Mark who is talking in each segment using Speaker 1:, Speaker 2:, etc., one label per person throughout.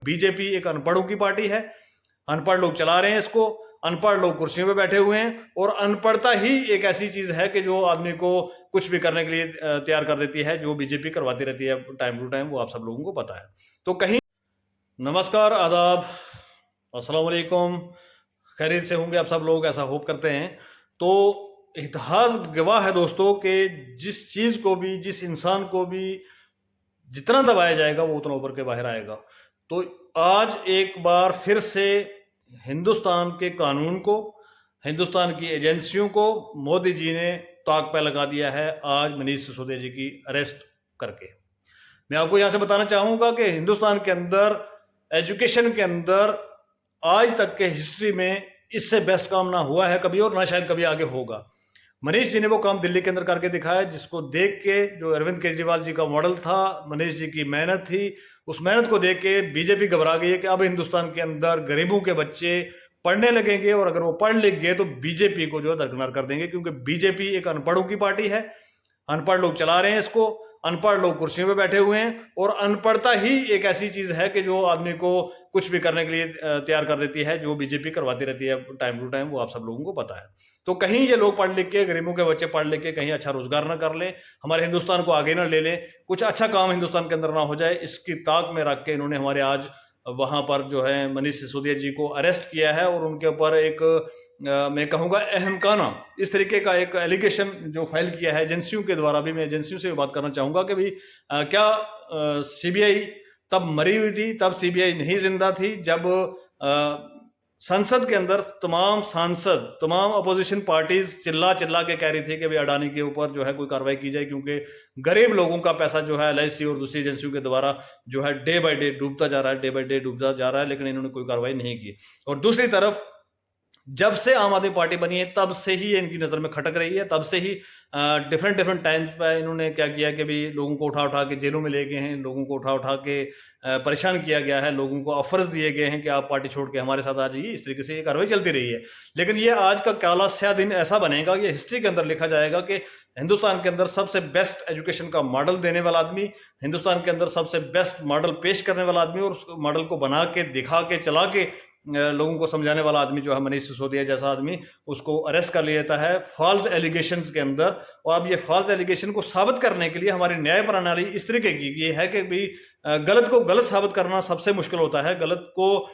Speaker 1: BJP एक अनपढ़ों की party है। अनपढ़ लोग चला रहे हैं इसको, अनपढ़ लोग कुर्सियों पे बैठे हुए हैं, और अनपढ़ता ही एक ऐसी चीज है कि जो आदमी को कुछ भी करने के लिए तैयार कर देती है, जो बीजेपी करवाती रहती है टाइम टू टाइम, वो आप सब लोगों को पता है। तो कहीं नमस्कार, आदाब, अस्सलाम वालेकुम, खैरियत से होंगे आप सब लोग, ऐसा होप करते हैं। तो इतिहास गवाह है दोस्तों कि जिस चीज को भी, जिस इंसान को भी जितना दबाया जाएगा वो उतना उभर के बाहर आएगा। तो आज एक बार फिर से हिंदुस्तान के कानून को, हिंदुस्तान की एजेंसियों को मोदी जी ने ताक पे लगा दिया है, आज मनीष सिसोदिया जी की अरेस्ट करके। मैं आपको यहां से बताना चाहूंगा कि हिंदुस्तान के अंदर, एजुकेशन के अंदर आज तक के हिस्ट्री में इससे बेस्ट काम ना हुआ है कभी, और ना शायद कभी आगे होगा। मनीष जी ने वो काम दिल्ली के अंदर करके दिखाया, जिसको देख के, जो अरविंद केजरीवाल जी का मॉडल था, मनीष जी की मेहनत थी, उस मेहनत को देख के बीजेपी घबरा गई है कि अब हिंदुस्तान के अंदर गरीबों के बच्चे पढ़ने लगेंगे, और अगर वो पढ़ लिख गए तो बीजेपी को जो है दरकिनार कर देंगे, क्योंकि बीजेपी एक अनपढ़ों की पार्टी है। अनपढ़ लोग चला रहे हैं इसको, अनपढ़ लोग कुर्सियों पे बैठे हुए हैं, और अनपढ़ता ही एक ऐसी चीज है कि जो आदमी को कुछ भी करने के लिए तैयार कर देती है, जो बीजेपी करवाती रहती है टाइम टू टाइम, वो आप सब लोगों को पता है। तो कहीं ये लोग पढ़ लिख के, गरीबों के बच्चे पढ़ लिख के कहीं अच्छा रोजगार ना कर लें, हमारे हिंदुस्तान को आगे ना ले लें, कुछ अच्छा काम हिंदुस्तान के अंदर ना हो जाए, इसकी ताक में रख के इन्होंने हमारे आज वहां पर जो है मनीष सिसोदिया जी को अरेस्ट किया है, और उनके ऊपर एक मैं कहूँगा अहमकाना इस तरीके का एक एलिगेशन जो फाइल किया है एजेंसियों के द्वारा। भी मैं एजेंसियों से बात करना चाहूँगा कि भाई क्या सीबीआई तब मरी हुई थी, तब सीबीआई नहीं जिंदा थी जब संसद के अंदर तमाम सांसद, तमाम अपोजिशन पार्टीज चिल्ला चिल्ला के कह रही थी कि भाई अडानी के ऊपर जो है कोई कार्रवाई की जाए, क्योंकि गरीब लोगों का पैसा जो है एलआईसी और दूसरी एजेंसियों के द्वारा जो है डे बाय डे डूबता जा रहा है, डे बाय डे डूबता जा रहा है, लेकिन इन्होंने कोई कार्रवाई नहीं की। और दूसरी तरफ जब से आम आदमी पार्टी बनी है तब से ही इनकी नजर में खटक रही है, तब से ही डिफरेंट डिफरेंट टाइम्स पे इन्होंने क्या किया कि भी लोगों को उठा उठा के जेलों में ले गए हैं, लोगों को उठा उठा के परेशान किया गया है, लोगों को ऑफर्स दिए गए हैं कि आप पार्टी छोड़ के हमारे साथ आ जाइए। इस तरीके से ये कार्रवाई चलती रही है। लेकिन ये आज का काला स्या दिन ऐसा बनेगा, ये हिस्ट्री के अंदर लिखा जाएगा कि हिंदुस्तान के अंदर सबसे बेस्ट एजुकेशन का मॉडल देने वाला आदमी, हिंदुस्तान के अंदर सबसे बेस्ट मॉडल पेश करने वाला आदमी, और उस मॉडल को बना के, दिखा के, चला के लोगों को समझाने वाला आदमी जो है मनीष सिसोदिया जैसा आदमी, उसको अरेस्ट कर लिया जाता है फॉल्स एलिगेशंस के अंदर। और अब ये फॉल्स एलिगेशन को साबित करने के लिए हमारी न्याय प्रणाली इस तरीके की ये है कि भाई गलत को गलत साबित करना सबसे मुश्किल होता है। गलत को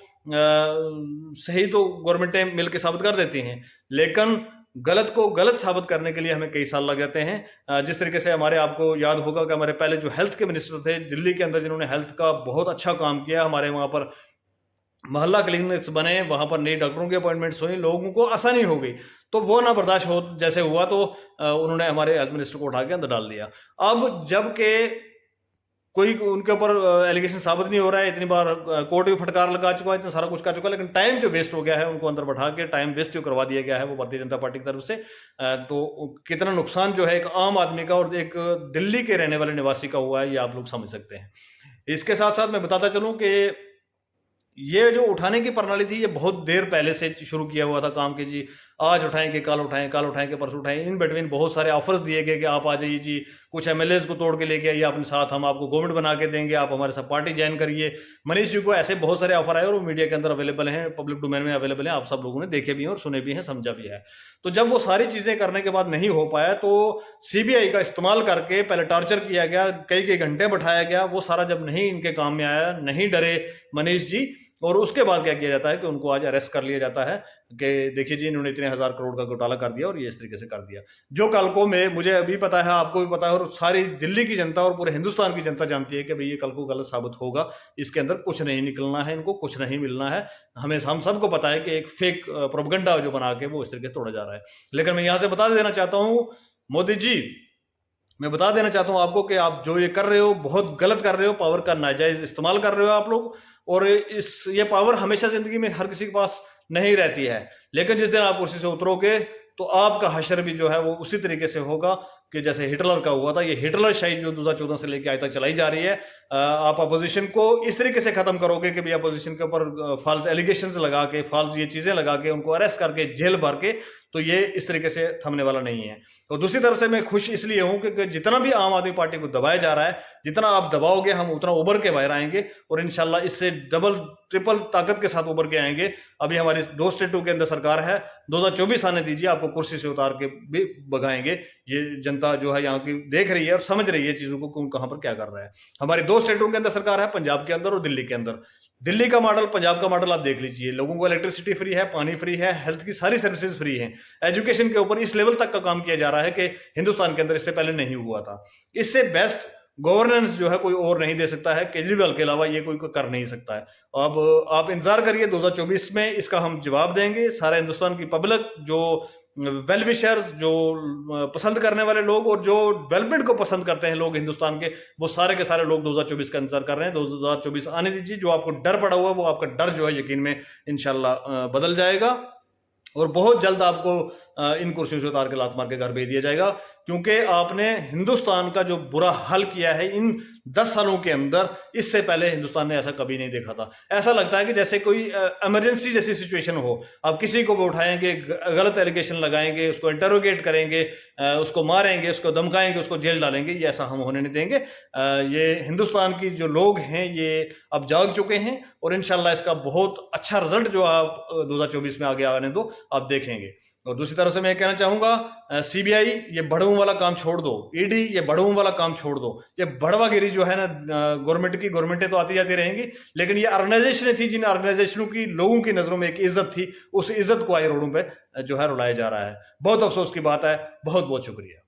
Speaker 1: सही तो गवर्नमेंटें मिलकर साबित कर देती हैं, लेकिन गलत को गलत साबित करने के लिए हमें कई साल लग जाते हैं। जिस तरीके से हमारे, आपको याद होगा कि हमारे पहले जो हेल्थ के मिनिस्टर थे दिल्ली के अंदर, जिन्होंने हेल्थ का बहुत अच्छा काम किया, हमारे वहां पर मोहल्ला क्लिनिक्स बने, वहां पर नए डॉक्टरों की अपॉइंटमेंट्स हुई, लोगों को आसानी हो गई। तो वो ना बर्दाश्त हो जैसे हुआ, तो उन्होंने हमारे हेल्थ मिनिस्टर को उठा के अंदर डाल दिया। अब जबकि कोई उनके ऊपर एलिगेशन साबित नहीं हो रहा है, इतनी बार कोर्ट भी फटकार लगा चुका है, इतना सारा कुछ कर चुका है, लेकिन टाइम जो वेस्ट हो गया है, उनको अंदर बैठा के टाइम वेस्ट जो करवा दिया गया है वो भारतीय जनता पार्टी की तरफ से, तो कितना नुकसान जो है एक आम आदमी का और एक दिल्ली के रहने वाले निवासी का हुआ है, ये आप लोग समझ सकते हैं। इसके साथ साथ मैं बताता चलूं कि ये जो उठाने की प्रणाली थी, ये बहुत देर पहले से शुरू किया हुआ था काम, के जी आज उठाएंगे, कल उठाएं, कल उठाएंगे, परसों उठाएं। इन बिटवीन बहुत सारे ऑफर्स दिए गए कि आप आ जाइए जी, कुछ एमएलएज को तोड़ के लेके आइए अपने साथ, हम आपको गवर्नमेंट बना के देंगे, आप हमारे साथ पार्टी ज्वाइन करिए। मनीष जी को ऐसे बहुत सारे ऑफर आए, और वो मीडिया के अंदर अवेलेबल हैं, पब्लिक डोमेन में अवेलेबल हैं, आप सब लोगों ने देखे भी हैं और सुने भी हैं, समझा भी है। तो जब वो सारी चीजें करने के बाद नहीं हो पाया, तो सीबीआई का इस्तेमाल करके पहले टॉर्चर किया गया, कई कई घंटे बैठाया गया, वो सारा जब नहीं इनके काम में आया, नहीं डरे मनीष जी, और उसके बाद क्या किया जाता है कि उनको आज अरेस्ट कर लिया जाता है कि देखिए जी, इन्होंने इतने 1000 करोड़ का घोटाला कर दिया, और ये इस तरीके से कर दिया, जो कल को मुझे अभी पता है, आपको भी पता है, और सारी दिल्ली की जनता और पूरे हिंदुस्तान की जनता जानती है कि भाई ये कल को गलत साबित होगा, इसके अंदर कुछ नहीं निकलना है, इनको कुछ नहीं मिलना है। हम सबको पता है कि एक फेक प्रोपेगेंडा जो बना के वो इस तरीके तोड़ा जा रहा है। लेकिन मैं यहां से बता देना चाहता हूं मोदी जी, मैं बता देना चाहता हूं आपको कि आप जो ये कर रहे हो बहुत गलत कर रहे हो, पावर का नाजायज इस्तेमाल कर रहे हो आप लोग, और ये पावर हमेशा जिंदगी में हर किसी के पास नहीं रहती है, लेकिन जिस दिन आप कुर्सी से उतरोगे तो आपका हशर भी जो है वो उसी तरीके से होगा कि जैसे हिटलर का हुआ था। ये हिटलर शाही जो 2014 से लेकर आज तक चलाई जा रही है, आप अपोजिशन को इस तरीके से खत्म करोगे कि भी अपोजिशन के ऊपर फॉल्स एलिगेशंस लगा के, फॉल्स ये चीजें लगा के, उनको अरेस्ट करके जेल भर के, तो ये इस तरीके से थमने वाला नहीं है। और दूसरी तरफ से मैं खुश इसलिए हूं कि जितना भी आम आदमी पार्टी को दबाया जा रहा है, जितना आप दबाओगे हम उतना उभर के बाहर आएंगे और इंशाल्लाह इससे डबल ट्रिपल ताकत के साथ उभर के आएंगे। अभी हमारी 2 स्टेटों के अंदर सरकार है, 2024 आने दीजिए, आपको कुर्सी से उतार के भी भगाएंगे। ये जनता जो है यहाँ की देख रही है और समझ रही है चीजों को, कौन कहां पर क्या कर रहा है। हमारी 2 स्टेटों के अंदर सरकार है, पंजाब के अंदर और दिल्ली के अंदर। दिल्ली का मॉडल, पंजाब का मॉडल आप देख लीजिए, लोगों को इलेक्ट्रिसिटी फ्री है, पानी फ्री है, हेल्थ की सारी सर्विसेज फ्री हैं, एजुकेशन के ऊपर इस लेवल तक का काम किया जा रहा है कि हिंदुस्तान के अंदर इससे पहले नहीं हुआ था। इससे बेस्ट गवर्नेंस जो है कोई और नहीं दे सकता है, केजरीवाल के अलावा ये कोई कर नहीं सकता है। अब आप इंतजार करिए, 2024 में इसका हम जवाब देंगे। सारे हिंदुस्तान की पब्लिक, जो वेल विशर्स, जो पसंद करने वाले लोग और जो डेवलपमेंट को पसंद करते हैं लोग हिंदुस्तान के, वो सारे के सारे लोग 2024 का इंतजार कर रहे हैं। 2024 आने दीजिए। जो आपको डर पड़ा हुआ है वो आपका डर जो है यकीन में इंशाल्लाह बदल जाएगा और बहुत जल्द आपको इन कुर्सियों से उतार के लात मार के घर भेज दिया जाएगा, क्योंकि आपने हिंदुस्तान का जो बुरा हाल किया है इन 10 सालों के अंदर, इससे पहले हिंदुस्तान ने ऐसा कभी नहीं देखा था। ऐसा लगता है कि जैसे कोई इमरजेंसी जैसी सिचुएशन हो, आप किसी को भी उठाएंगे, गलत एलिगेशन लगाएंगे, उसको इंटरोगेट करेंगे, उसको मारेंगे, उसको धमकाएंगे, उसको जेल डालेंगे। ये ऐसा हम होने नहीं देंगे। ये हिंदुस्तान की जो लोग हैं ये अब जाग चुके हैं और इंशाल्लाह इसका बहुत अच्छा रिजल्ट जो आप 2024 में आगे आने दो, आप देखेंगे। और दूसरी तरफ से मैं कहना चाहूंगा, सीबीआई ये बड़ों वाला काम छोड़ दो, ईडी ये बड़ों वाला काम छोड़ दो। ये बढ़वागिरी जो है ना, गवर्नमेंटें तो आती जाती रहेंगी, लेकिन ये ऑर्गेनाइजेशन थी जिन ऑर्गेनाइजेशनों की लोगों की नजरों में एक इज्जत थी, उस इज्जत को आज रोडों पे जो है रुलाया जा रहा है। बहुत अफसोस की बात है। बहुत बहुत शुक्रिया।